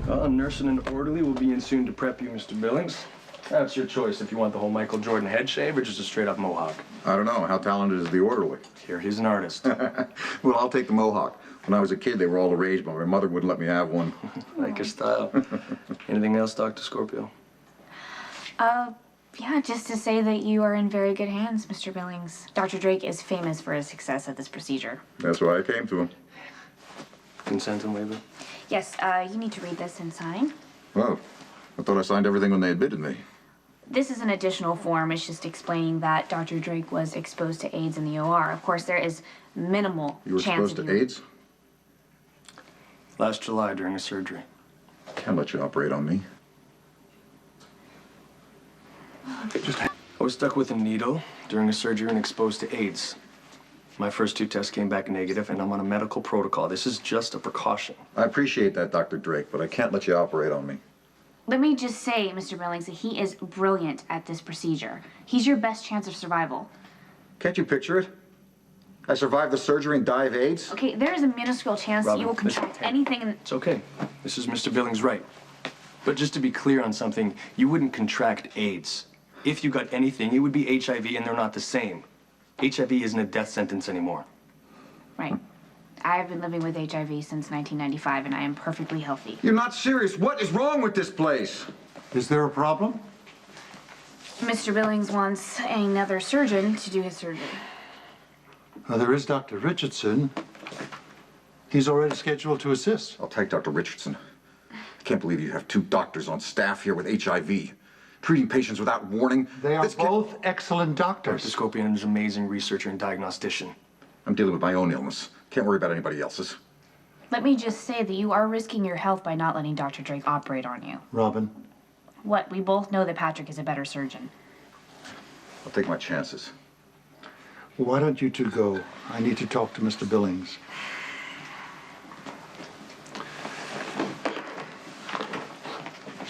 A nurse and an orderly will be in soon to prep you, Mr. Billings. That's your choice if you want the whole Michael Jordan head shave or just a straight-up mohawk. I don't know. How talented is the orderly? Here, he's an artist. Well, I'll take the mohawk. When I was a kid, they were all the rage, but my mother wouldn't let me have one. Like your style. Anything else, Dr. Scorpio? Yeah, just to say that you are in very good hands, Mr. Billings. Dr. Drake is famous for his success at this procedure. That's why I came to him. Consent and waiver? Yes, you need to read this and sign. Oh, I thought I signed everything when they admitted me. This is an additional form. It's just explaining that Dr. Drake was exposed to AIDS in the OR. Of course, there is minimal You were chance exposed to AIDS? Last July during a surgery. Can't let you operate on me. I was stuck with a needle during a surgery and exposed to AIDS. My first 2 tests came back negative, and I'm on a medical protocol. This is just a precaution. I appreciate that, Dr. Drake, but I can't let you operate on me. Let me just say, Mr. Billings, that he is brilliant at this procedure. He's your best chance of survival. Can't you picture it? I survived the surgery and die of AIDS? Okay, there is a minuscule chance that you will contract anything in... It's okay. This is Mr. Billings' right. But just to be clear on something, you wouldn't contract AIDS. If you got anything, it would be HIV, and they're not the same. HIV isn't a death sentence anymore. Right. I have been living with HIV since 1995, and I am perfectly healthy. You're not serious. What is wrong with this place? Is there a problem? Mr. Billings wants another surgeon to do his surgery. There is Dr. Richardson. He's already scheduled to assist. I'll take Dr. Richardson. I can't believe you have 2 doctors on staff here with HIV. Treating patients without warning. They are both excellent Dr. doctors. Scorpion is an amazing researcher and diagnostician. I'm dealing with my own illness. Can't worry about anybody else's. Let me just say that you are risking your health by not letting Dr. Drake operate on you. Robin, What? We both know that Patrick is a better surgeon. I'll take my chances. why don't you 2 go? I need to talk to Mr. Billings.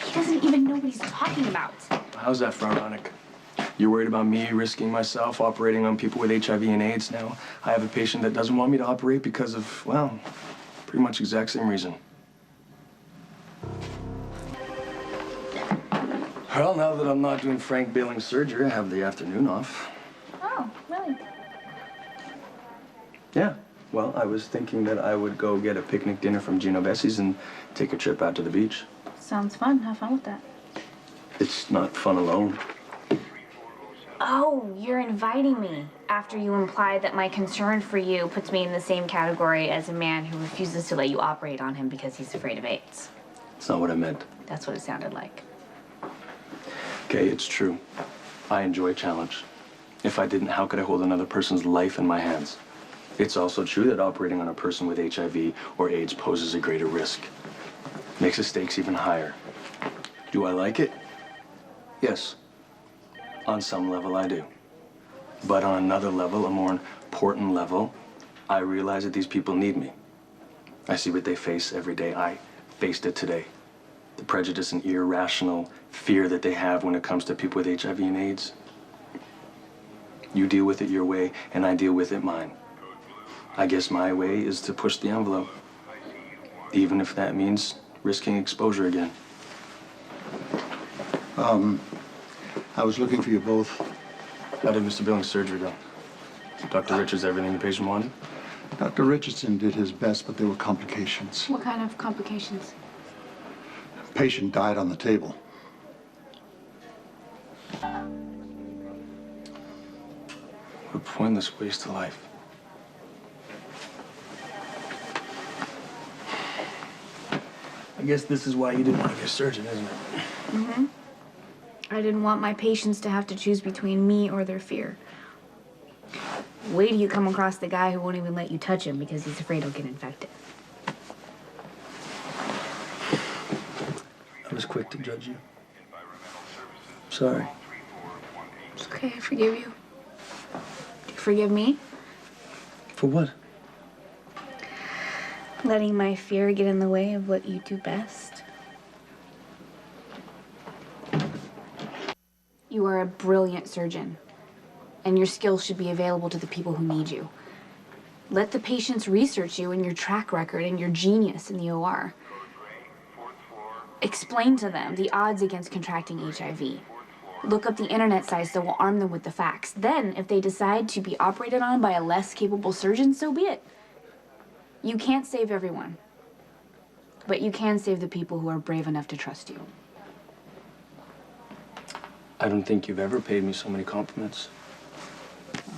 He doesn't even know what he's talking about. How's that for ironic? You're worried about me risking myself operating on people with HIV and AIDS now. I have a patient that doesn't want me to operate because of, well, pretty much exact same reason. Well, now that I'm not doing Frank Billings surgery, I have the afternoon off. Oh, really? Yeah. Well, I was thinking that I would go get a picnic dinner from Gino Bessie's and take a trip out to the beach. Sounds fun. Have fun with that. It's not fun alone. Oh, you're inviting me after you implied that my concern for you puts me in the same category as a man who refuses to let you operate on him because he's afraid of AIDS. It's not what I meant. That's what it sounded like. Okay, it's true. I enjoy a challenge. If I didn't, how could I hold another person's life in my hands? It's also true that operating on a person with HIV or AIDS poses a greater risk. Makes the stakes even higher. Do I like it? Yes. On some level, I do. But on another level, a more important level, I realize that these people need me. I see what they face every day. I faced it today. The prejudice and irrational fear that they have when it comes to people with HIV and AIDS. You deal with it your way, and I deal with it mine. I guess my way is to push the envelope, even if that means risking exposure again. I was looking for you both. How did Mr. Billings' surgery go? Dr. Richards, everything the patient wanted? Dr. Richardson did his best, but there were complications. What kind of complications? Patient died on the table. What a pointless waste of life. I guess this is why you didn't want to be a surgeon, isn't it? Mm-hmm. I didn't want my patients to have to choose between me or their fear. Wait till you come across the guy who won't even let you touch him because he's afraid he'll get infected. I was quick to judge you. Sorry. It's okay, I forgive you. Do you forgive me? For what? Letting my fear get in the way of what you do best. You are a brilliant surgeon, and your skills should be available to the people who need you. Let the patients research you and your track record and your genius in the OR. Explain to them the odds against contracting HIV. Look up the internet sites that will arm them with the facts. Then, if they decide to be operated on by a less capable surgeon, so be it. You can't save everyone, but you can save the people who are brave enough to trust you. I don't think you've ever paid me so many compliments.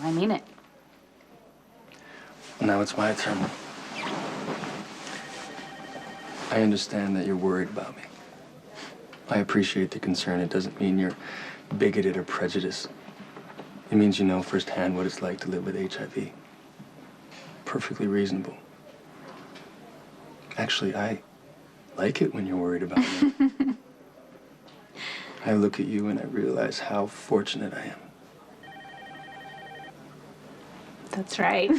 I mean it. Now it's my turn. I understand that you're worried about me. I appreciate the concern. It doesn't mean you're bigoted or prejudiced. It means you know firsthand what it's like to live with HIV. Perfectly reasonable. Actually, I like it when you're worried about me. I look at you and I realize how fortunate I am. That's right.